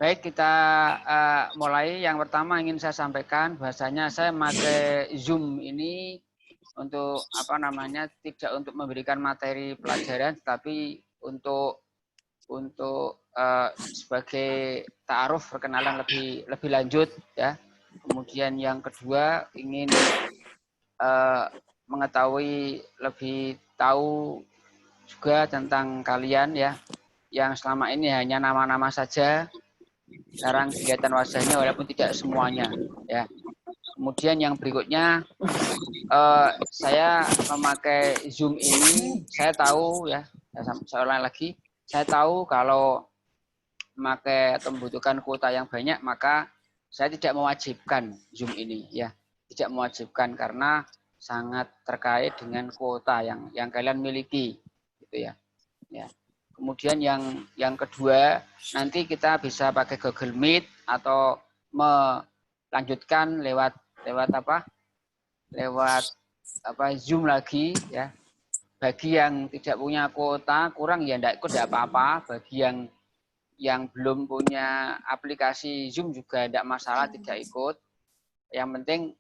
Baik, kita mulai. Yang pertama ingin saya sampaikan bahwasanya saya memakai Zoom ini untuk tidak untuk memberikan materi pelajaran, tetapi untuk sebagai ta'aruf, perkenalan lebih lanjut ya. Kemudian yang kedua ingin mengetahui lebih tahu juga tentang kalian ya, yang selama ini hanya nama-nama saja. Sekarang kelihatan wajahnya walaupun tidak semuanya ya. Kemudian yang berikutnya saya memakai Zoom ini, saya tahu ya, saya ulang lagi, saya tahu kalau memakai atau membutuhkan kuota yang banyak, maka saya tidak mewajibkan Zoom ini ya. Tidak mewajibkan karena sangat terkait dengan kuota yang kalian miliki gitu ya. Ya. Kemudian yang kedua, nanti kita bisa pakai Google Meet atau melanjutkan lewat Zoom lagi ya. Bagi yang tidak punya kuota kurang ya tidak apa-apa. Bagi yang belum punya aplikasi Zoom juga tidak masalah, tidak ikut. Yang penting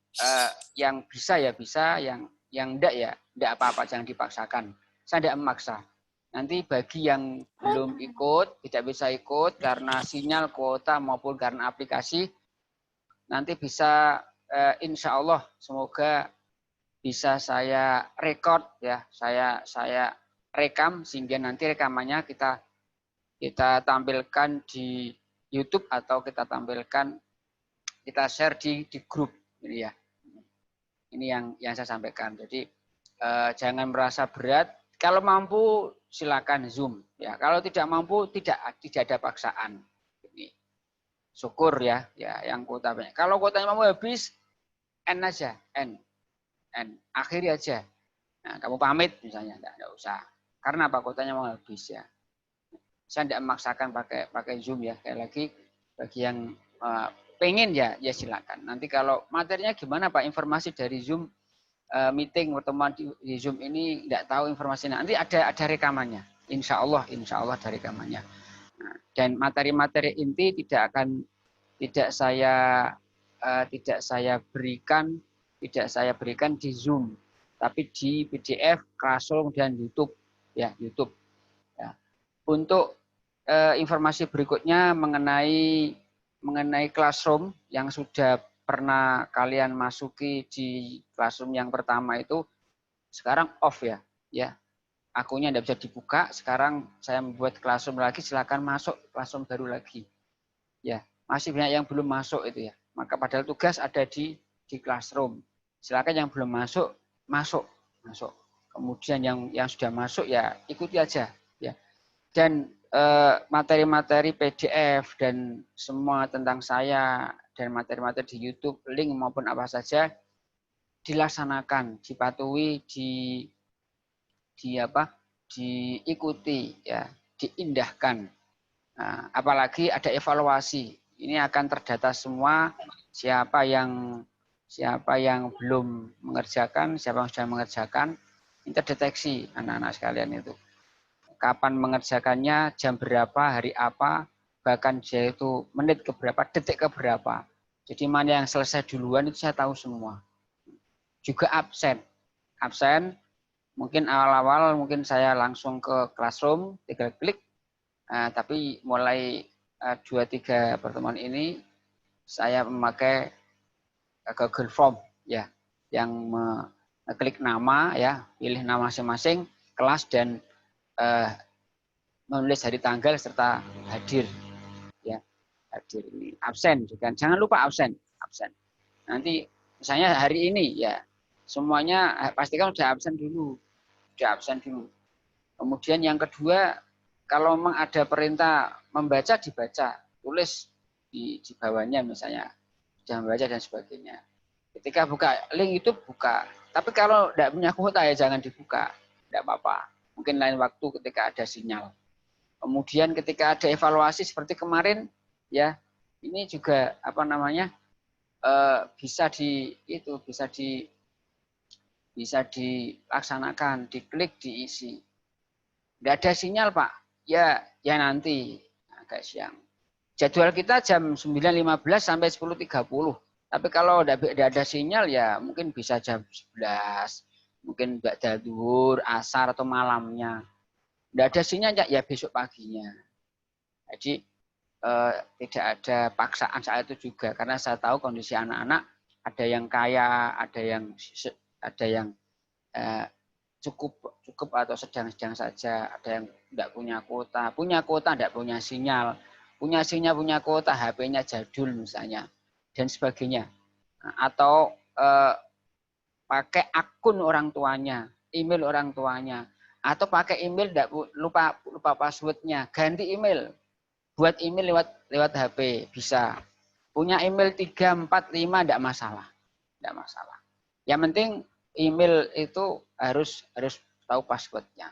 yang bisa ya bisa, yang enggak ya enggak apa-apa, jangan dipaksakan. Saya tidak memaksa. Nanti bagi yang belum ikut, tidak bisa ikut karena sinyal, kuota maupun karena aplikasi, nanti bisa insya Allah semoga bisa saya record ya, saya rekam sehingga nanti rekamannya kita tampilkan di YouTube atau kita share di grup ini ya. Ini yang saya sampaikan. Jadi jangan merasa berat. Kalau mampu silakan Zoom ya. Kalau tidak mampu tidak ada paksaan. Ini syukur ya yang kuota banyak. Kalau kuotanya mau habis, N aja, N. Akhiri aja. Nah, kamu pamit misalnya, enggak usah. Karena apa, kuotanya mau habis ya. Saya tidak memaksakan pakai Zoom ya. Kayak lagi bagi yang pengen ya silakan. Nanti kalau materinya gimana Pak, informasi dari Zoom meeting pertemuan di Zoom ini tidak tahu informasinya. Nanti ada rekamannya. Insya Allah ada rekamannya. Nah, dan materi-materi inti tidak saya berikan di Zoom, tapi di PDF, Classroom dan YouTube ya, YouTube. Ya. Untuk informasi berikutnya mengenai Classroom yang sudah pernah kalian masuki di Classroom yang pertama itu, sekarang off ya. Akunnya tidak bisa dibuka. Sekarang saya membuat Classroom lagi, silakan masuk Classroom baru lagi. Ya, masih banyak yang belum masuk itu ya. Maka padahal tugas ada di Classroom. Silakan yang belum masuk. Kemudian yang sudah masuk ya ikuti aja ya. Dan materi-materi PDF dan semua tentang saya dan materi-materi di YouTube, link maupun apa saja dilaksanakan, dipatuhi, diikuti ya, diindahkan. Nah, apalagi ada evaluasi. Ini akan terdata semua siapa yang belum mengerjakan, siapa yang sudah mengerjakan. Ini terdeteksi anak-anak sekalian itu. Kapan mengerjakannya, jam berapa, hari apa, bahkan dia itu menit ke berapa, detik ke berapa. Jadi mana yang selesai duluan itu saya tahu semua. Juga absen mungkin awal-awal mungkin saya langsung ke Classroom, tinggal klik. Tapi mulai 2-3 pertemuan ini saya memakai Google Form ya, yang mengklik nama ya, pilih nama masing-masing, kelas dan menulis hari tanggal serta hadir ya, hadir ini. Absen juga jangan lupa absen. Nanti misalnya hari ini ya semuanya pastikan sudah absen dulu. Kemudian yang kedua, kalau memang ada perintah membaca, dibaca, tulis di bawahnya misalnya sudah membaca dan sebagainya. Ketika buka link itu buka. Tapi kalau tidak punya kuota ya jangan dibuka, tidak apa-apa. Mungkin lain waktu ketika ada sinyal. Kemudian ketika ada evaluasi seperti kemarin ya, ini juga bisa dilaksanakan, diklik, diisi. Nggak ada sinyal Pak, ya nanti agak siang. jadwal kita jam 9.15 sampai 10.30. Tapi kalau tidak ada sinyal ya mungkin bisa jam 11. Mungkin ba'da zuhur, asar atau malamnya. Tidak ada sinyal ya besok paginya. Jadi tidak ada paksaan saat itu juga karena saya tahu kondisi anak-anak ada yang kaya, ada yang cukup atau sedang-sedang saja, ada yang tidak punya kuota tidak punya sinyal, punya kuota HP-nya jadul misalnya dan sebagainya, atau pakai akun orang tuanya, email orang tuanya, atau pakai email lupa passwordnya, ganti email, buat email lewat HP bisa, punya email 3, 4, 5 tidak masalah, Yang penting email itu harus tahu passwordnya.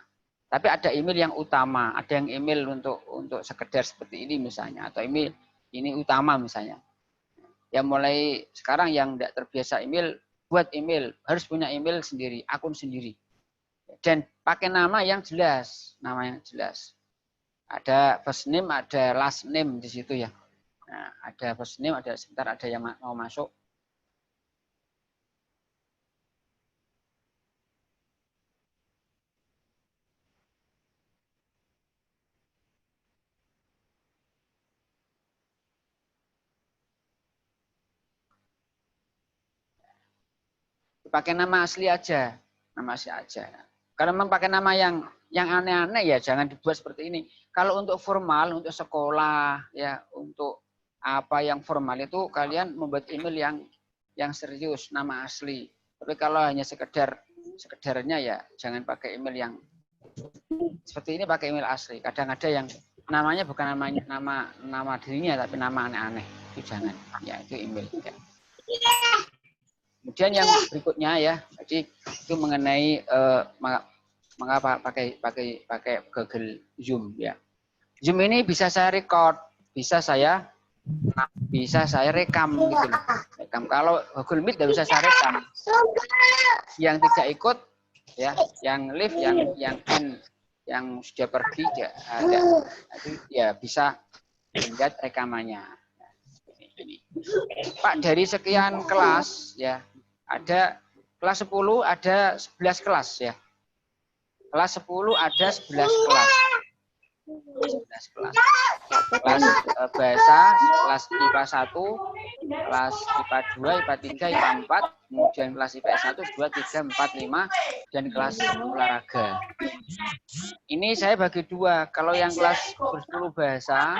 Tapi ada email yang utama, ada yang email untuk sekedar seperti ini misalnya, atau email ini utama misalnya. Yang mulai sekarang yang tidak terbiasa email, buat email harus punya email sendiri, akun sendiri, dan pakai nama yang jelas, Ada first name, ada last name di situ ya. Nah, ada first name, ada sebentar ada yang mau masuk. Pakai nama asli aja, Kalau memang pakai nama yang aneh-aneh ya jangan dibuat seperti ini. Kalau untuk formal, untuk sekolah ya, untuk apa yang formal itu kalian membuat email yang serius, nama asli. Tapi kalau hanya sekedarnya ya jangan pakai email yang seperti ini, pakai email asli. Kadang ada yang namanya bukan nama dirinya tapi nama aneh-aneh. Itu jangan. Ya itu email. Ya. Kemudian yang berikutnya ya, jadi itu mengenai mengapa pakai Google Zoom ya. Zoom ini bisa saya record, bisa saya rekam gitu loh. Kalau Google Meet tidak bisa saya rekam. Yang tidak ikut ya, yang live, yang sudah pergi ya bisa lihat rekamannya. Pak, dari sekian kelas ya, ada kelas 10 ada 11 kelas ya. Kelas 10 ada 11 kelas. 11 kelas. Kelas bahasa, kelas IPA 1, kelas IPA 2, IPA 3, IPA 4, kemudian kelas IPS 1, 2, 3, 4, 5, dan kelas olahraga. Ini saya bagi dua. Kalau yang kelas 10 bahasa,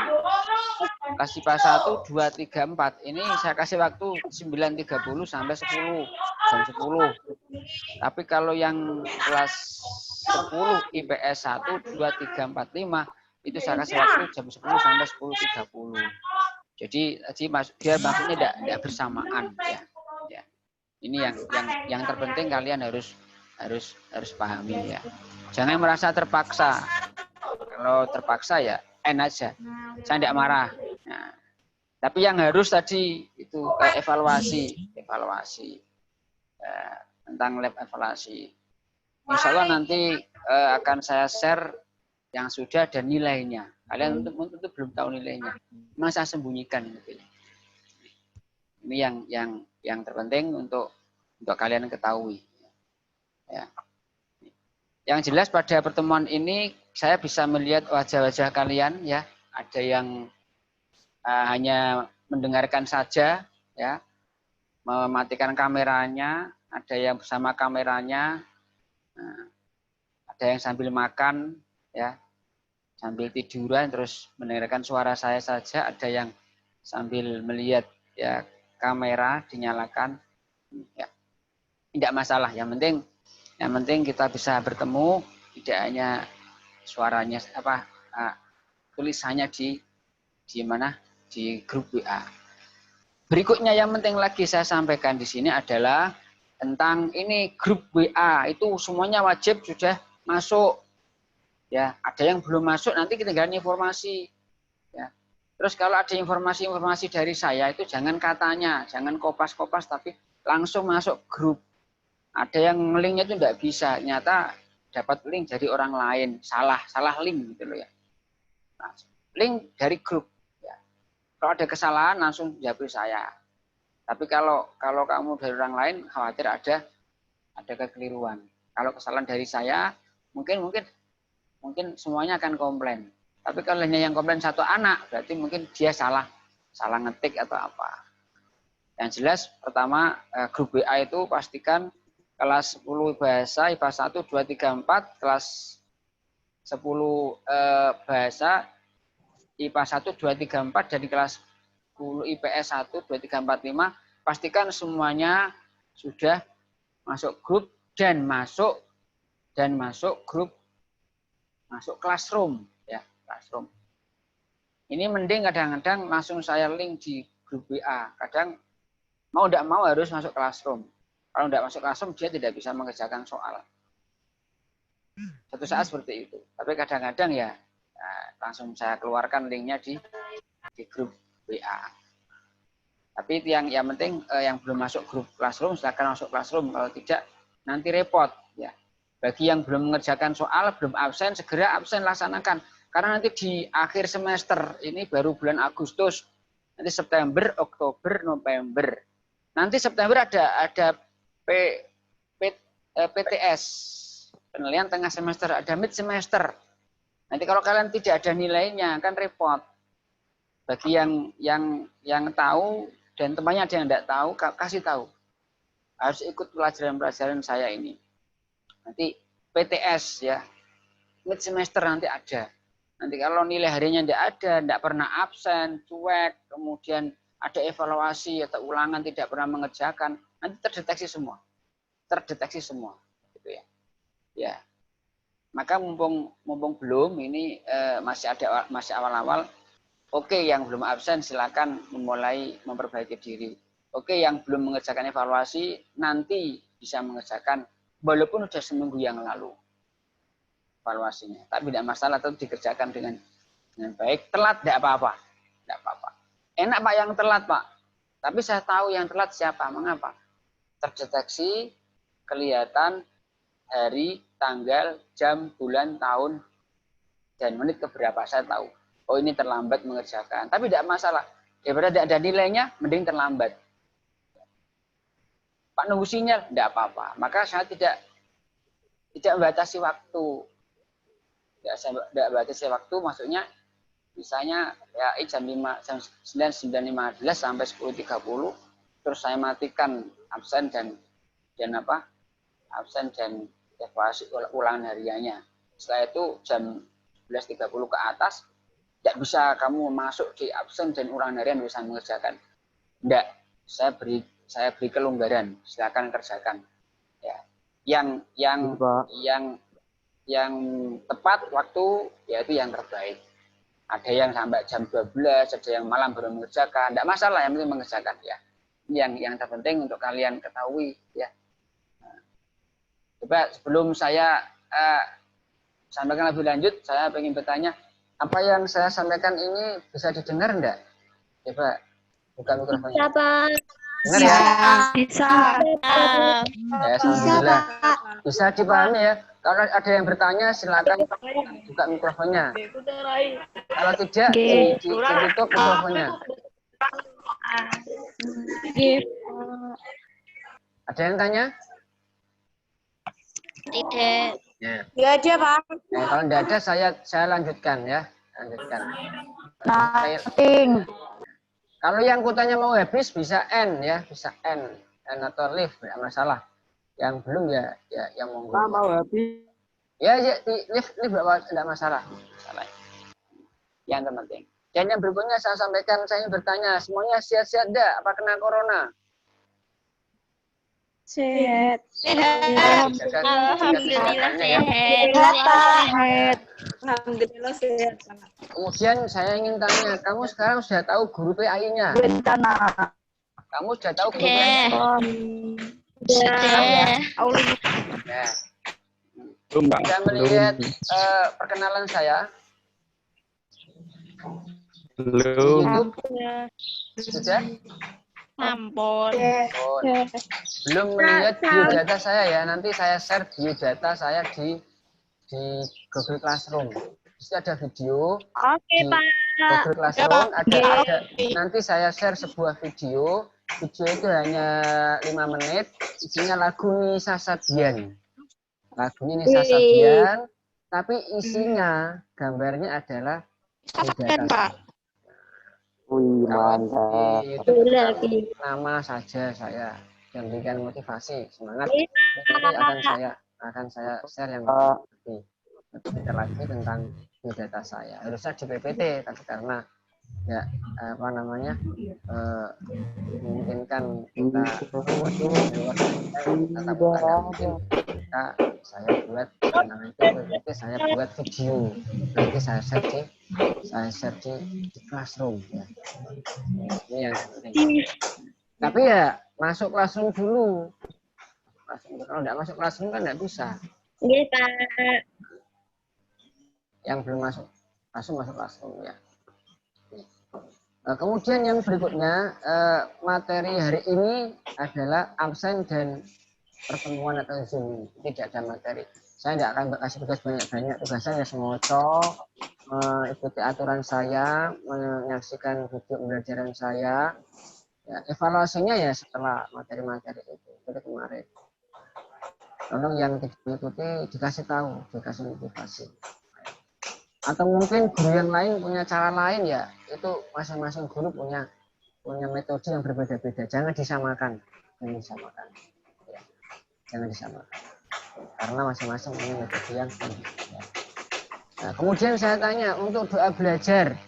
kelas IPA 1, 2, 3, 4. Ini saya kasih waktu 9.30 sampai 10, jam 10. Tapi kalau yang kelas 10 IPS 1, 2, 3, 4, 5, itu saya kasih waktu jam 10 sampai 10.30. Jadi dia maksudnya tidak bersamaan ya. Ya. Ini yang terpenting kalian harus pahami ya. Jangan merasa terpaksa. Kalau terpaksa ya enak aja. Saya tidak marah. Nah, tapi yang harus tadi itu evaluasi tentang lab evaluasi. Insya Allah nanti akan saya share yang sudah dan nilainya. Kalian tentu belum tahu nilainya. Masa sembunyikan gitu. Ini yang terpenting untuk kalian ketahui. Ya. Yang jelas pada pertemuan ini saya bisa melihat wajah-wajah kalian ya. Ada yang hanya mendengarkan saja ya, mematikan kameranya, ada yang bersama kameranya, ada yang sambil makan ya, sambil tiduran terus mendengarkan suara saya saja, ada yang sambil melihat ya kamera dinyalakan ya. Tidak masalah, yang penting kita bisa bertemu, tidak hanya suaranya tulisannya di mana di grup WA. Berikutnya yang penting lagi saya sampaikan di sini adalah tentang ini grup WA itu semuanya wajib sudah masuk. Ya, ada yang belum masuk nanti ketinggalan informasi. Ya. Terus kalau ada informasi dari saya itu jangan katanya, jangan kopas-kopas tapi langsung masuk grup. Ada yang linknya itu tidak bisa, ternyata dapat link dari orang lain, salah link gitu loh ya. Nah, link dari grup. Ya. Kalau ada kesalahan langsung japri saya. Tapi kalau kamu dari orang lain, khawatir ada kekeliruan. Kalau kesalahan dari saya, mungkin semuanya akan komplain. Tapi kalau hanya yang komplain satu anak, berarti mungkin dia salah ngetik atau apa. Yang jelas pertama grup WA itu pastikan kelas 10 bahasa IPA 1 2 3 4, kelas 10 bahasa IPA 1 2 3 4 dari kelas 10 IPS 1 2 3 4 5, pastikan semuanya sudah masuk grup dan masuk grup, masuk classroom ya, classroom. Ini mending kadang-kadang langsung saya link di grup WA. Kadang mau tidak mau harus masuk classroom. Kalau tidak masuk classroom dia tidak bisa mengerjakan soal. Suatu saat seperti itu. Tapi kadang-kadang ya langsung saya keluarkan linknya di grup WA. Tapi itu yang penting yang belum masuk grup classroom silakan masuk classroom. Kalau tidak nanti repot ya. Bagi yang belum mengerjakan soal, belum absen, segera absen laksanakan. Karena nanti di akhir semester ini baru bulan Agustus, nanti September, Oktober, November. Nanti September ada PTS, penilaian tengah semester, ada mid semester. Nanti kalau kalian tidak ada nilainya kan repot. Bagi yang tahu dan temannya ada yang tidak tahu, kasih tahu. Harus ikut pelajaran-pelajaran saya ini. Nanti PTS ya, mid semester nanti ada. Nanti kalau nilai harinya tidak ada, tidak pernah absen, cuek, kemudian ada evaluasi atau ulangan tidak pernah mengerjakan, nanti terdeteksi semua, gitu ya. Ya, maka mumpung belum ini masih awal-awal. Oke, yang belum absen silakan memulai memperbaiki diri. Oke, yang belum mengerjakan evaluasi nanti bisa mengerjakan. Walaupun sudah seminggu yang lalu evaluasinya, tapi tidak masalah, tetap dikerjakan dengan baik. Telat tidak apa-apa, Enak Pak yang telat Pak, tapi saya tahu yang telat siapa. Mengapa? Terdeteksi, kelihatan hari, tanggal, jam, bulan, tahun, dan menit keberapa saya tahu. Oh ini terlambat mengerjakan, tapi tidak masalah. Daripada tidak ada nilainya, mending terlambat. Pak nunggu sinyal, tidak apa-apa. Maka saya tidak membatasi waktu. Tidak batasi waktu, maksudnya misalnya ya jam 9.15 sampai 10.30, terus saya matikan absen dan evaluasi ulangan hariannya. Setelah itu jam 11.30 ke atas, tidak bisa kamu masuk di absen dan ulangan harian bisa mengerjakan. Tidak, saya beri kelonggaran, silakan kerjakan. Ya. Yang tepat waktu yaitu yang terbaik. Ada yang sampai jam 12, ada yang malam baru mengerjakan. Tidak masalah, yang penting mengerjakan ya. Yang terpenting untuk kalian ketahui ya. Coba sebelum saya sampaikan lebih lanjut, saya ingin bertanya, apa yang saya sampaikan ini bisa didengar enggak? Coba buka mikrofonnya. Bisa, Pak. Dengar ya? Bisa. Ya, alhamdulillah. Bisa dipahami ya. Kalau ada yang bertanya, silakan buka mikrofonnya. Kalau tidak, ditutup mikrofonnya. Ada yang tanya? Tidak. Ya. Tidak ada, Pak. Nah, kalau tidak ada, saya lanjutkan ya. Nothing. Kalau yang kutanya mau habis bisa N ya, bisa N atau live, tidak masalah. Yang belum ya yang monggo. Mau habis. Ya, live tidak masalah. Yang terpenting. Dan yang berikutnya saya sampaikan, saya ingin bertanya, semuanya sehat-sehat enggak? Apa kena corona? Sehat. Alhamdulillah sehat. Alhamdulillah sehat. Kemudian saya ingin tanya, kamu sekarang sudah tahu guru PAI-nya? Bencana. Kamu sudah tahu guru PAI? Sudah. Ya. Belum, Pak. Sudah melihat perkenalan saya? Belum. YouTube? Sudah? Ampun. Oh, belum melihat biodata saya ya. Nanti saya share biodata saya di Google Classroom. Di situ ada video. Oke, Pak. Google Classroom ada nanti saya share sebuah video. Video itu hanya 5 menit, isinya lagu Nisa Sabian. Lagunya Nisa Sabian, tapi isinya gambarnya adalah Kan, Pak. Wih, kalau mantap. di YouTube nama saja saya yang berikan motivasi semangat. Nanti akan saya share yang lebih detail lagi tentang biodata saya. Harusnya di PPT, tapi karena ya apa namanya memungkinkan kita tatap muka nggak mungkin, maka saya buat tentang itu PPT, saya buat video, nanti saya share di Classroom ya. Ini yang penting. Tapi ya masuk Classroom dulu. Kalau nggak masuk Classroom kan nggak bisa. Iya, Pak. Yang belum masuk Classroom ya. Kemudian yang berikutnya materi hari ini adalah absen dan pertemuan atau Zoom, tidak ada materi. Saya tidak akan kasih tugas banyak-banyak, tugasnya semoco, mengikuti aturan saya, menyaksikan video pembelajaran saya. Ya, evaluasinya ya setelah materi-materi itu kemarin. Tolong yang tidak mengikuti dikasih tahu, dikasih motivasi. Atau mungkin guru yang lain punya cara lain ya, itu masing-masing guru punya metode yang berbeda-beda. Jangan disamakan, ya, jangan disamakan. Karena masing-masing punya metode yang berbeda. Nah, kemudian saya tanya untuk doa belajar,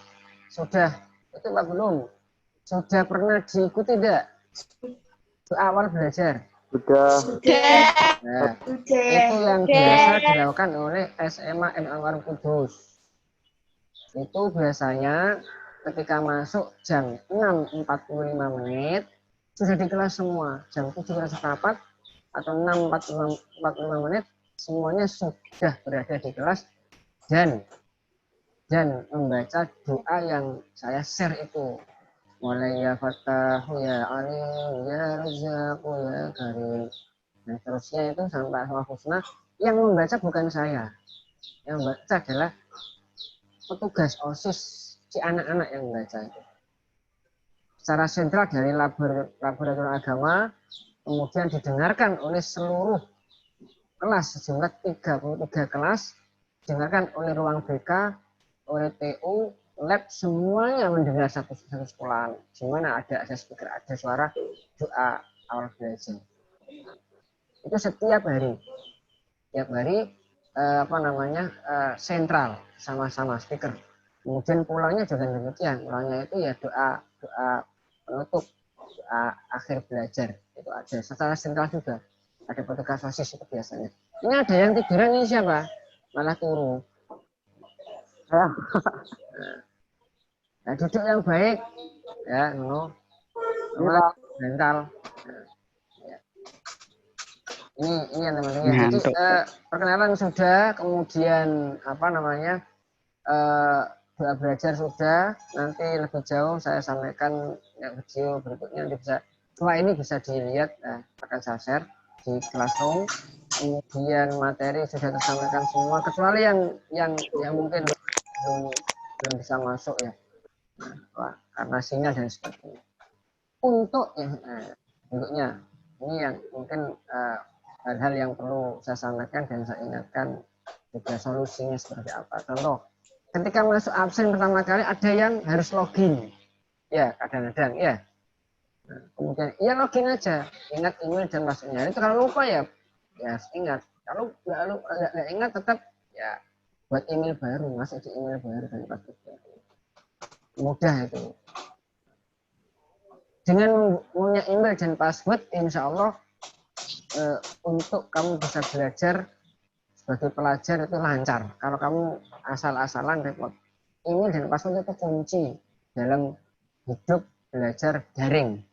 sudah itu Pak belum? Sudah pernah diikuti tidak? Doa awal belajar. Sudah. Nah, itu yang biasa dilakukan oleh SMA M Anwar Kudus. Itu biasanya ketika masuk jam 6.45 menit sudah di kelas semua. Jam 7.04 atau 6.45 menit semuanya sudah berada di kelas dan membaca doa yang saya share itu. Mulai ya Fatahu ya Alim ya Razzaqu ya Karim. Dan terusnya itu sampai Asmaul Husna. Yang membaca bukan saya. Yang membaca adalah petugas OSIS si anak-anak yang membaca itu. Secara sentral dari laboratorium agama, kemudian didengarkan oleh seluruh kelas, sejumlah 33 kelas, didengarkan oleh ruang BK, oleh TU, lab, semuanya mendengar satu sekolahan. Di mana ada speaker, ada suara doa awal belajar. Itu setiap hari. Setiap hari sentral sama-sama speaker. Kemudian pulangnya juga demikian. Pulangnya itu ya doa penutup, doa akhir belajar. Itu ada secara sentral juga. Ada petugas OSIS itu biasanya. Ini ada yang tiduran ini siapa? Malah turu. Nah, duduk yang baik ya, mental. Ini yang teman-teman. Jadi perkenalan sudah, kemudian doa belajar sudah. Nanti lebih jauh saya sampaikan ya, video berikutnya setelah ini bisa dilihat, akan saya share di Classroom. Kemudian materi sudah tersampaikan semua, kecuali yang mungkin belum bisa masuk ya, karena sinyal dan sebagainya. Untuk yang bentuknya ini yang mungkin hal-hal yang perlu saya sampaikan dan saya ingatkan juga solusinya seperti apa. Contoh, ketika masuk absen pertama kali ada yang harus login, ya kadang-kadang ya. Nah, kemudian ya login aja, ingat email dan passwordnya. Itu kalau lupa ya harus ingat. Kalau nggak ingat tetap ya buat email baru, masuk di email baru dan password baru. Mudah itu. Dengan punya email dan password, insya Allah untuk kamu bisa belajar sebagai pelajar itu lancar. Kalau kamu asal-asalan repot. Email dan password itu kunci dalam hidup belajar daring.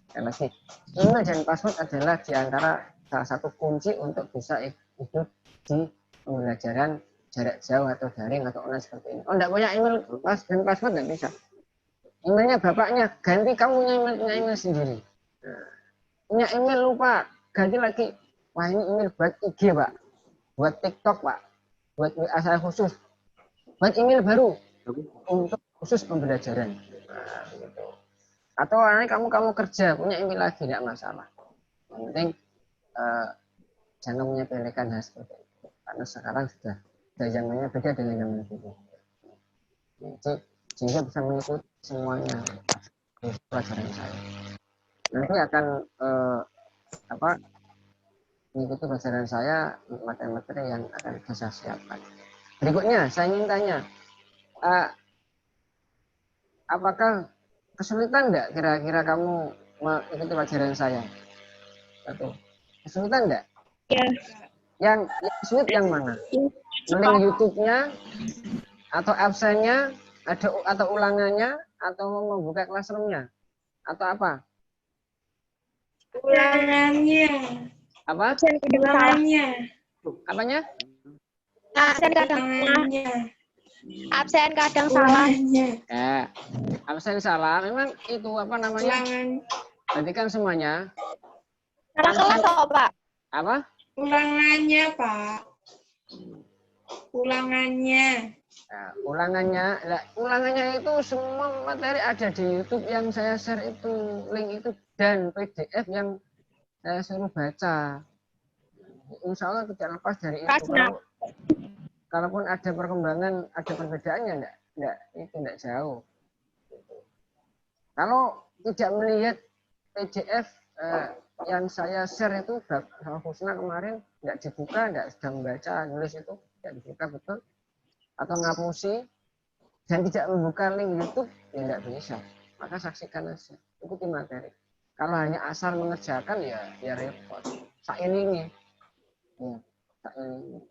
Sekali lagi, email dan password adalah diantara salah satu kunci untuk bisa hidup di pembelajaran jarak jauh atau daring atau online seperti ini. Oh, enggak punya email dan password nggak bisa. Emailnya bapaknya, ganti kamu punya email sendiri. Nah, punya email lupa, ganti lagi. Wah, ini email buat IG Pak, buat TikTok Pak, buat WA saya khusus, buat email baru untuk khusus pembelajaran. Nah, gitu. Atau nanti kamu kerja punya email lagi tidak masalah. Yang penting jangan menyepelekan hal seperti itu. Karena sekarang sudah zamannya beda dengan zaman dulu. Jadi sehingga bisa mengikuti semuanya di pelajaran saya. Nanti akan mengikuti pelajaran saya materi-materi yang akan saya siapkan. Berikutnya saya ingin tanya, apakah kesulitan enggak kira-kira kamu mengikuti pelajaran saya? Satu. Kesulitan enggak? Ya. Yang sulit yang mana? Link YouTube-nya atau absennya, atau ulangannya, atau membuka classroom-nya, atau apa? Ulangannya. Apa? Absen kadang salah. Ulangannya. Apanya? Absen kadang salah. Ulangannya. Absen kadang salah. Ulangannya. Absen salah. Memang itu apa namanya? Ulangan. Berarti kan semuanya. Salah kelas kok, Pak. Apa? Ulangannya, Pak. Ulangannya. Nah, ulangannya itu semua materi ada di YouTube yang saya share itu, link itu, dan PDF yang saya suruh baca. Insya Allah tidak lepas dari itu. Kalaupun ada perkembangan, ada perbedaannya, enggak jauh. Kalau tidak melihat PDF yang saya share itu, sama Husna kemarin enggak dibuka, enggak sedang membaca, nulis itu tidak dibuka betul, atau ngapusi dan tidak membuka link YouTube, ya enggak bisa. Maka saksikan aja, ikuti materi. Kalau hanya asal mengerjakan ya repot. Ini. Ya.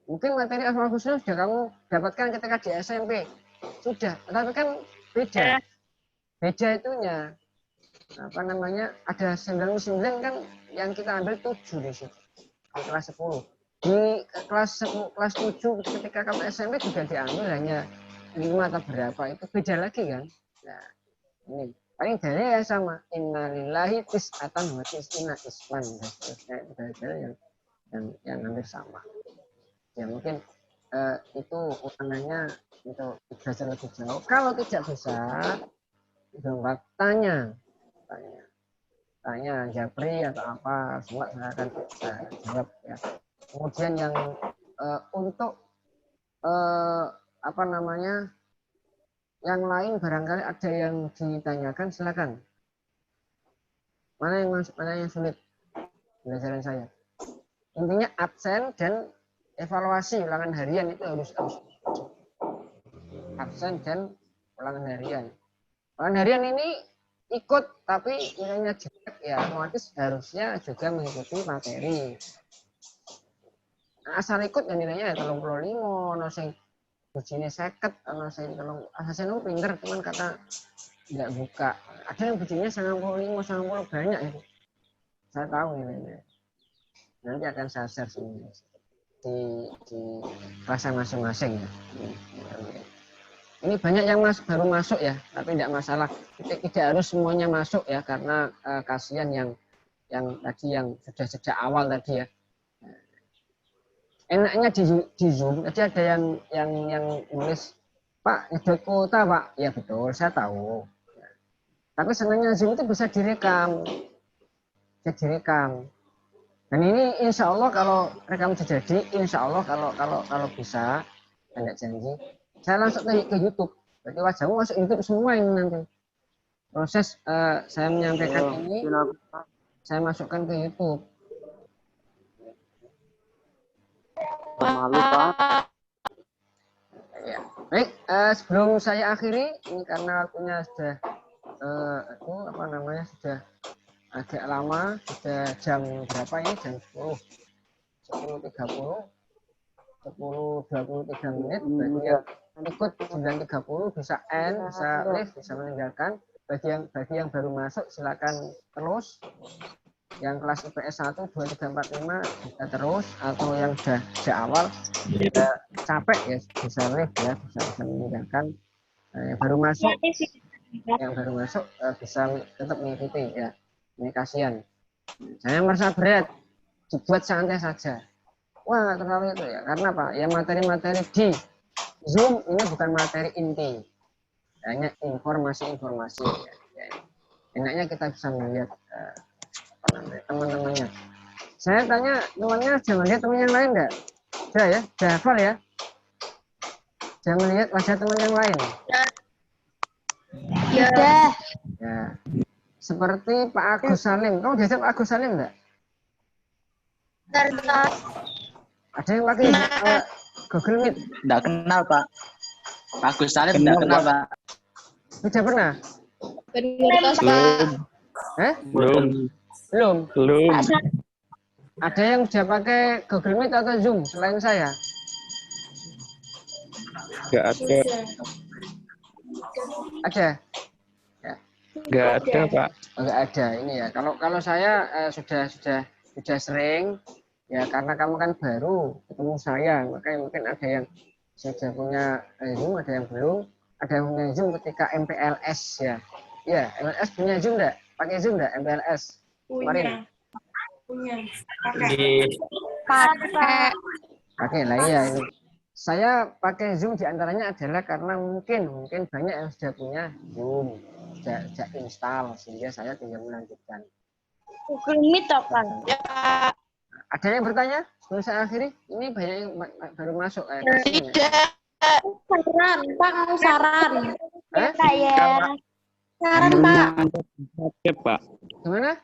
Mungkin materi Asmaul Husna sudah kamu dapatkan ketika di SMP. Sudah, tapi kan beda. Beda itunya. Apa namanya? Ada 99 kan yang kita ambil 7 di situ. Di kelas 10. Di kelas 7 ketika kamu SMP juga diambil hanya 5 atau berapa, itu beda lagi kan. Nah, ini paling dalilnya sama. Innalillahi tis'atan wa tis'ina isman. Dalil yang hampir sama. Ya mungkin itu ulangannya untuk belajar lebih jauh. Kalau tidak bisa, tanya japri atau apa, semua saya akan jawab ya. Kemudian yang untuk apa namanya, yang lain barangkali ada yang ditanyakan, silakan. Mana yang sulit pelajaran saya? Intinya absen dan evaluasi ulangan harian itu harus absen dan ulangan harian. Ulangan harian ini ikut tapi nilainya jelek, ya otomatis harusnya juga mengikuti materi. Nah, asal ikut ya nilainya ya 35, ono sing bujine 50, ono sing 30. Asasnya pinter cuman kata nggak buka. Ada yang bujine 95, 90 banyak itu. Saya tahu nilainya. Nanti akan saya share semua di kelas masing-masing ya. Ini banyak yang baru masuk ya, tapi tidak masalah. Tidak harus semuanya masuk ya, karena kasihan yang tadi yang sudah sejak awal tadi ya. Enaknya di Zoom tadi ada yang nulis, Pak nyedot kuota Pak. Ya betul, saya tahu. Tapi senangnya Zoom itu bisa direkam. Dan ini insya Allah kalau rekam terjadi, insya Allah kalau bisa, tidak janji, saya langsung ke YouTube. Berarti wajahmu masuk YouTube semua ini nanti. Proses saya menyampaikan ini, saya masukkan ke YouTube. Malu Pak. Ya. Baik, sebelum saya akhiri, ini karena waktunya sudah sudah agak lama, sudah jam berapa ini? Jam 10.30, 10:23 menit. Bagi yang ikut 9:30 bisa end, bisa leave, bisa meninggalkan. Bagi yang baru masuk silakan terus. Yang kelas IPS 1, 2, 3, 4, 5 bisa terus, atau yang sudah sejak awal capek ya bisa leave ya, bisa meninggalkan. Yang baru masuk bisa tetap mengikuti ya. Ini kasihan. Saya merasa berat, dibuat santai saja. Wah, terlalu itu ya. Karena apa? Ya materi-materi di Zoom ini bukan materi inti. banyak informasi-informasi. Ya. Enaknya kita bisa melihat teman-temannya. Saya tanya temannya, jangan lihat teman yang lain enggak? Sudah ya, sudah hafal ya. Jangan lihat wajah teman yang lain. Ya. Ya. Seperti Pak Agus Salim. Kamu diajak Pak Agus Salim enggak? Benar. Ada yang pakai Google Meet? Enggak kenal, Pak. Pak Agus Salim enggak kenal, Pak. Sudah pernah? Benar. Belum. Belum. Ada yang sudah pakai Google Meet atau Zoom selain saya? Nggak ada. Ada? Nggak ada, Pak. Oh, nggak ada ini ya. Kalau saya sudah sering ya, karena kamu kan baru ketemu saya, makanya mungkin ada yang sudah punya Zoom, ada yang belum, ada yang punya Zoom ketika MPLS ya. Ya, MPLS punya Zoom enggak? Pakai Zoom enggak MPLS? Kemarin. Punya. Pakai lah ya ini. Saya pakai Zoom diantaranya adalah karena mungkin banyak yang sudah punya Zoom, sudah install, sehingga saya tinggal melanjutkan. Google Meet apa? Ya. Ada yang bertanya? Sebelum saya akhiri, ini banyak yang baru masuk. Tidak. Saran, Pak, mau saran. Hah? Saya. Saran, Pak. Oke, Pak. Gimana?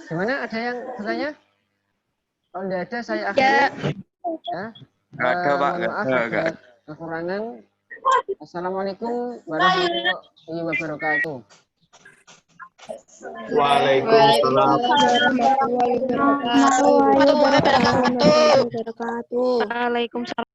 Gimana? Ada yang bertanya? Kalau tidak ada, saya akhiri. Ya. Ya. Nggak ada, Pak. Mohon maaf Nggak ada kekurangan. Assalamualaikum warahmatullahi wabarakatuh. Waalaikumsalam. Warahmatullahi wabarakatuh. Waalaikumsalam.